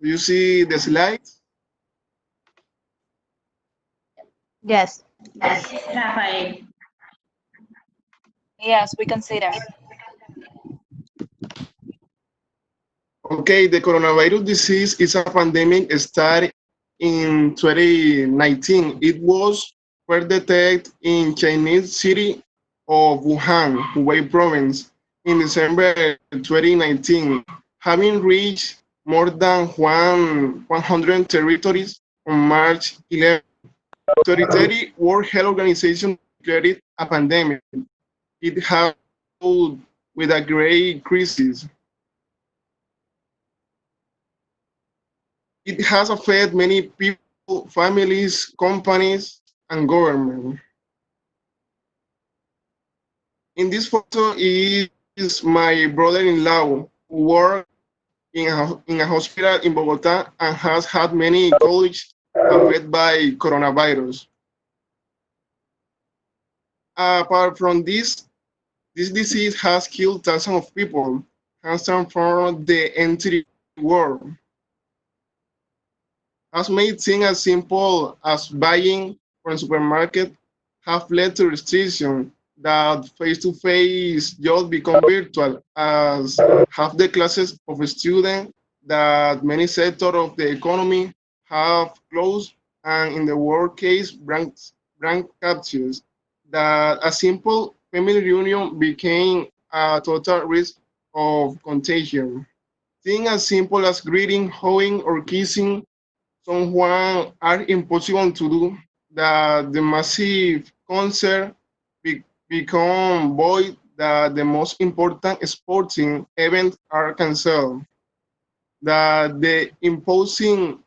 Do you see the slides? Yes. Yes, Rafael. Yes, we can see them. Okay, the coronavirus disease is a pandemic started in 2019. It was first detected in Chinese city of Wuhan, Hubei province, in December 2019, having reached more than 100 territories on March 11. 2030 World Health Organization declared it a pandemic. It has with a great crisis. It has affected many people, families, companies, and government. In this photo is my brother-in-law who works in a hospital in Bogota and has had many colleagues affected by coronavirus. Apart from this disease has killed thousands of people, has transformed the entire world, has made things as simple as buying from supermarket, have led to restrictions that face-to-face just become virtual, as half the classes of students that many sectors of the economy have closed, and in the worst case, brand captures, that a simple family reunion became a total risk of contagion. Things as simple as greeting, hugging, or kissing someone are impossible to do, that the massive concert become void, that the most important sporting events are canceled. that the imposing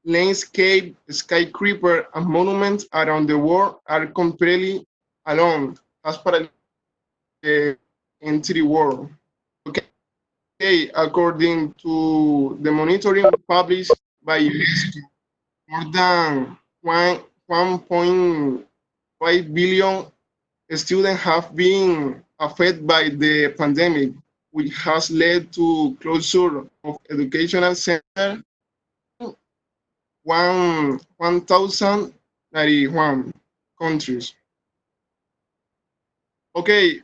landscape, skyscraper, and monuments around the world are completely alone as per the entire world. Okay, according to the monitoring published by UNESCO, more than 1.5 billion students have been affected by the pandemic, which has led to closure of educational centers 1,091 countries. Okay,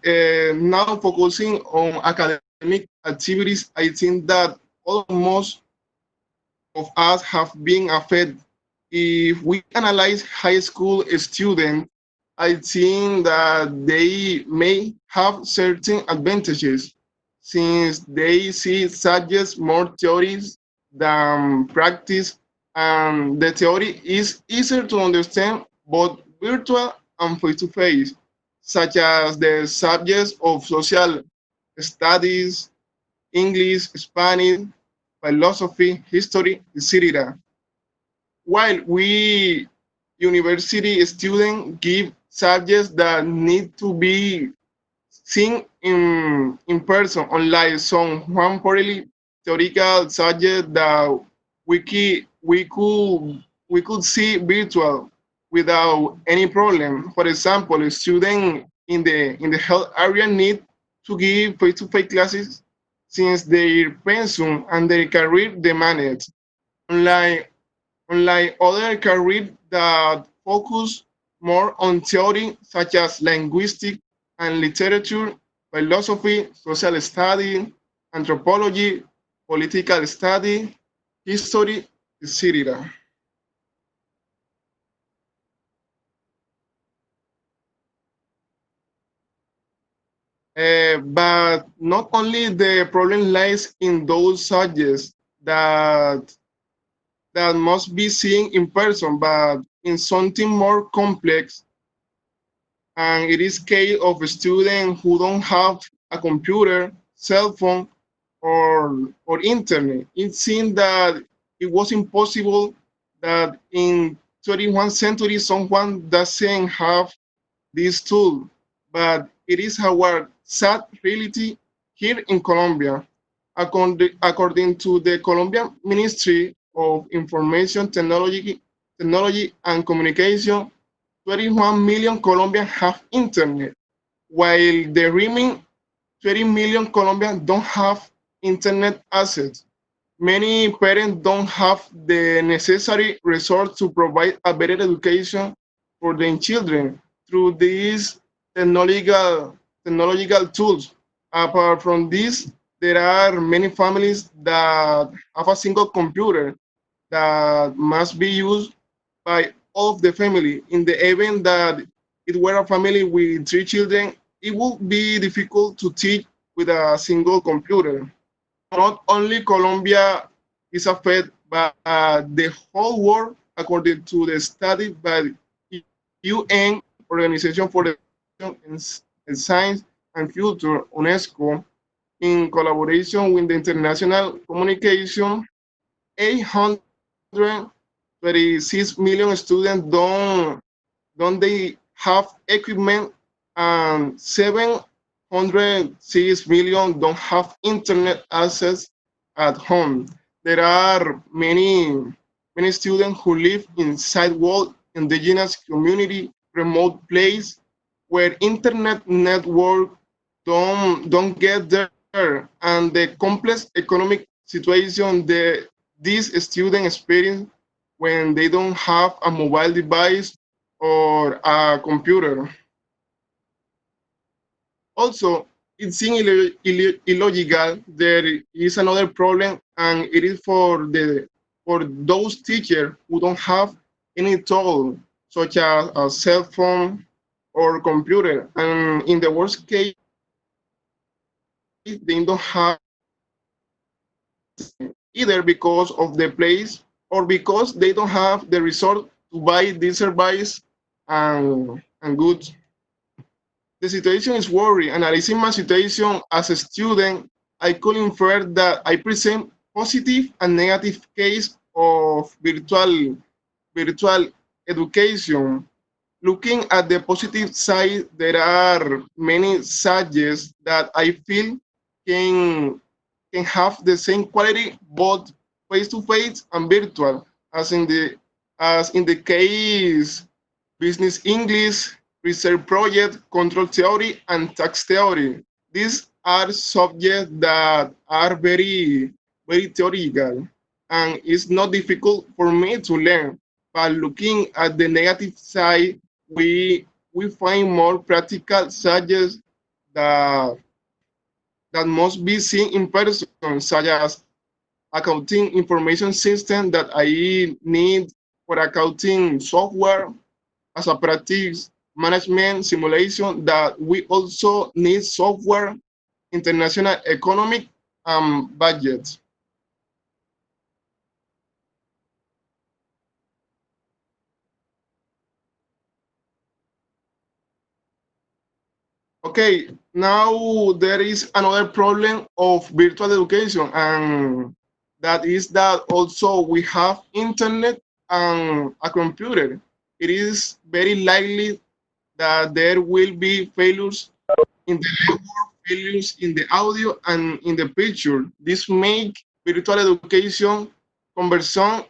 now focusing on academic activities, I think that almost of us have been affected. If we analyze high school students, I think that they may have certain advantages since they see subjects more theories than practice, and the theory is easier to understand both virtual and face-to-face, such as the subjects of social studies, English, Spanish, philosophy, history, etc. While we university students give subjects that need to be seen in person, unlike some one purely theoretical subject that we could see virtual without any problem. For example, a student in the health area need to give face-to-face classes since their pensum and their career demand it. Unlike other careers that focus more on theory, such as linguistics and literature, philosophy, social study, anthropology, political study, history, etc. But not only the problem lies in those subjects that must be seen in person, but in something more complex. And it is case of a student who don't have a computer, cell phone, or internet. It seemed that it was impossible that in 21st century someone doesn't have this tool, but it is our sad reality here in Colombia. According to the Colombian Ministry of Information Technology and Communication, 21 million Colombians have internet, while the remaining 20 million Colombians don't have internet access. Many parents don't have the necessary resources to provide a better education for their children through these technological tools. Apart from this, there are many families that have a single computer that must be used by all of the family. In the event that it were a family with 3 children, it would be difficult to teach with a single computer. Not only Colombia is affected, but the whole world, according to the study by UN, Organization for Education and Science and Culture, UNESCO, in collaboration with the international communication, 836 million students don't they have equipment, and 706 million don't have internet access at home. There are many students who live inside walled indigenous community remote place where internet network don't get there, and the complex economic situation these students experience when they don't have a mobile device or a computer. Also, it seems illogical. There is another problem, and it is for those teachers who don't have any tool, such as a cell phone or computer. And in the worst case, they don't have either because of the place or because they don't have the resource to buy this service and goods. The situation is worrying. Analyzing my situation as a student, I could infer that I present positive and negative case of virtual education. Looking at the positive side, there are many subjects that I feel can can have the same quality both face to face and virtual, as in the case business English, research project, control theory, and tax theory. These are subjects that are very theoretical, and it's not difficult for me to learn. But looking at the negative side, we find more practical subjects that that must be seen in person, such as accounting information system that I need for accounting software, as a practice management simulation that we also need software, international economic budgets. Okay, now there is another problem of virtual education, and that is that also we have internet and a computer. It is very likely that there will be failures in the network, failures in the audio and in the picture. This make virtual education cumbersome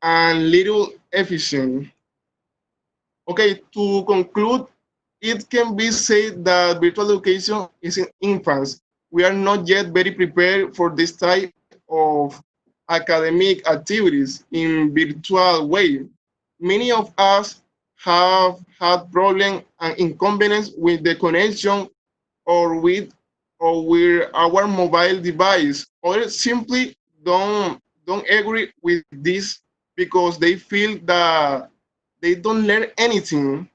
and little efficient. Okay, to conclude, it can be said that virtual education is in infants. We are not yet very prepared for this type of academic activities in virtual way. Many of us have had problems and inconvenience with the connection or with our mobile device. Others simply don't agree with this because they feel that they don't learn anything.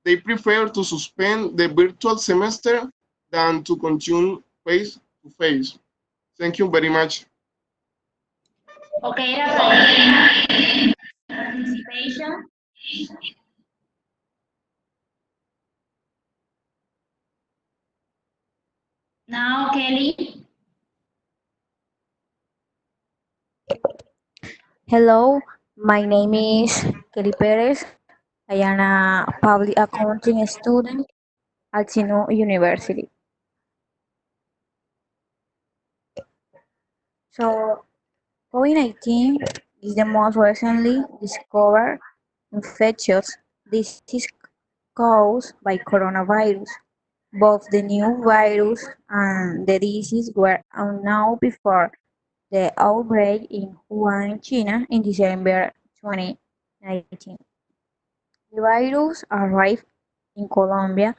They prefer to suspend the virtual semester than to continue face to face. Thank you very much. Okay, Rafael, participation. Now, Kelly. Hello, my name is Kelly Perez. I am a public accounting student at Sinú University. So, COVID-19 is the most recently discovered infectious disease caused by coronavirus. Both the new virus and the disease were unknown before the outbreak in Wuhan, China in December 2019. The virus arrived in Colombia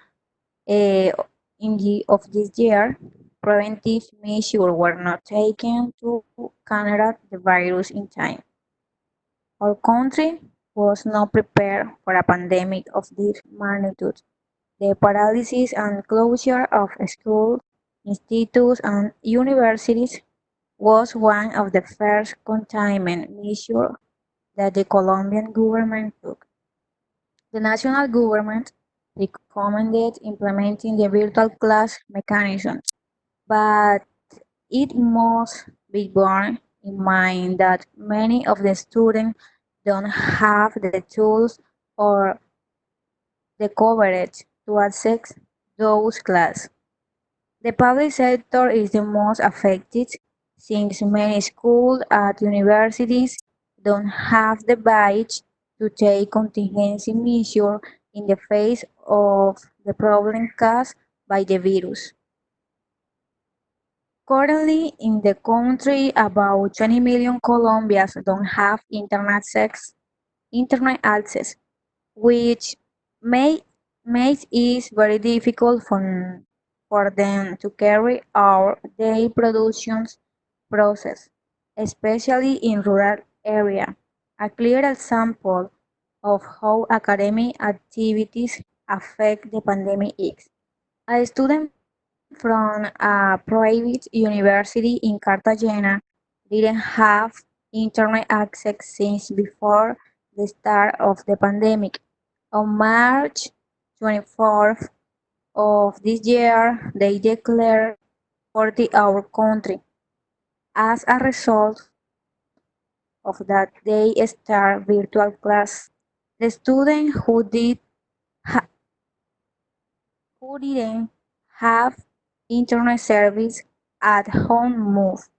of this year. Preventive measures were not taken to counteract the virus in time. Our country was not prepared for a pandemic of this magnitude. The paralysis and closure of schools, institutes, and universities was one of the first containment measures that the Colombian government took. The national government recommended implementing the virtual class mechanism, but it must be borne in mind that many of the students don't have the tools or the coverage to access those classes. The public sector is the most affected since many schools and universities don't have the budget to take contingency measures in the face of the problem caused by the virus. Currently, in the country, about 20 million Colombians don't have internet access, which may, makes it very difficult for them to carry out their productions process, especially in rural areas. A clear example of how academic activities affect the pandemic is a student from a private university in Cartagena didn't have internet access since before the start of the pandemic. On March 24th of this year, they declared 40-hour country. As a result, of that day start virtual class. The student who didn't have internet service at home moved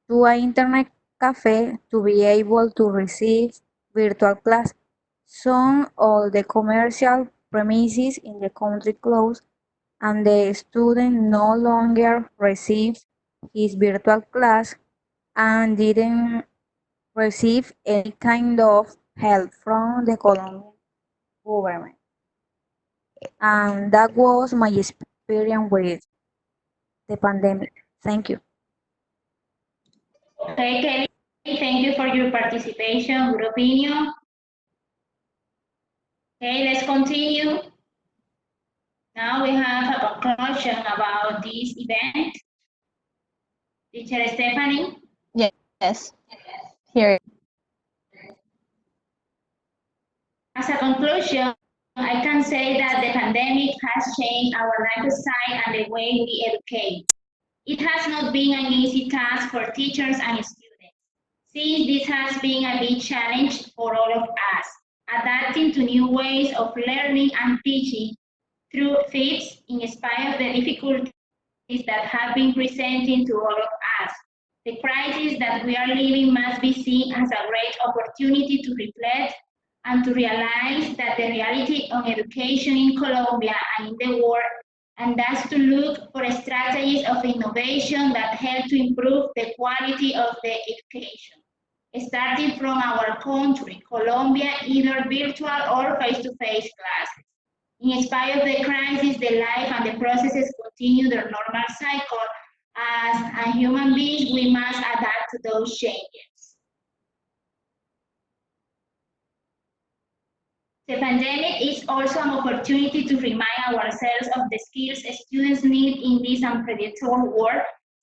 to an internet cafe to be able to receive virtual class. Some of the commercial premises in the country closed, and the student no longer received his virtual class and didn't receive any kind of help from the Colombian government. And that was my experience with the pandemic. Thank you. Okay, Kelly, thank you for your participation, good opinion. Okay, let's continue. Now we have a conclusion about this event. Teacher Stephanie? Yes. Here. As a conclusion, I can say that the pandemic has changed our lifestyle and the way we educate. It has not been an easy task for teachers and students, since this has been a big challenge for all of us, adapting to new ways of learning and teaching through FIPS in spite of the difficulties that have been presenting to all of us. The crisis that we are living must be seen as a great opportunity to reflect and to realize that the reality of education in Colombia and in the world, and thus to look for strategies of innovation that help to improve the quality of the education. Starting from our country, Colombia, either virtual or face-to-face classes. In spite of the crisis, the life and the processes continue their normal cycle. As a human beings, we must adapt to those changes. The pandemic is also an opportunity to remind ourselves of the skills students need in this unpredictable world,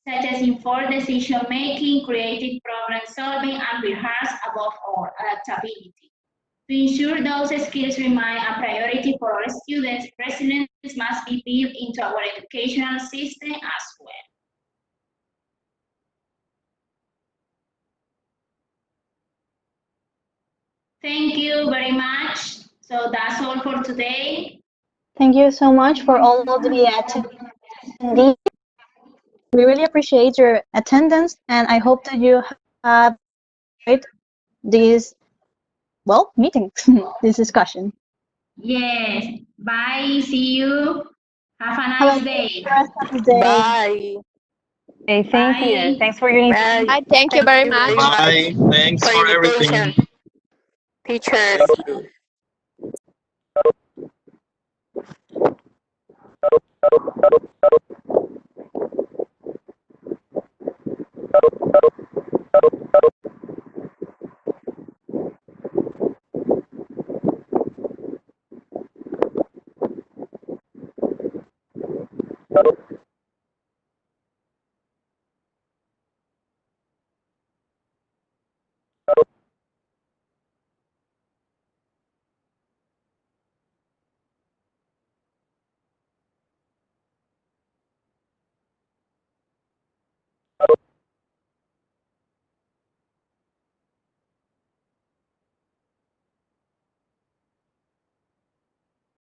such as informed decision-making, creative problem-solving, and perhaps above all, adaptability. To ensure those skills remain a priority for our students, resilience must be built into our educational system as well. Thank you very much. So that's all for today. Thank you so much for all of the attendees. We really appreciate your attendance, and I hope that you have enjoyed this, well, meeting, this discussion. Yes. Bye. See you. Have a nice day. Bye. Okay, thank you. Thanks for your Bye. I thank you very much. Bye. Thanks for for invitation. everything. Teachers.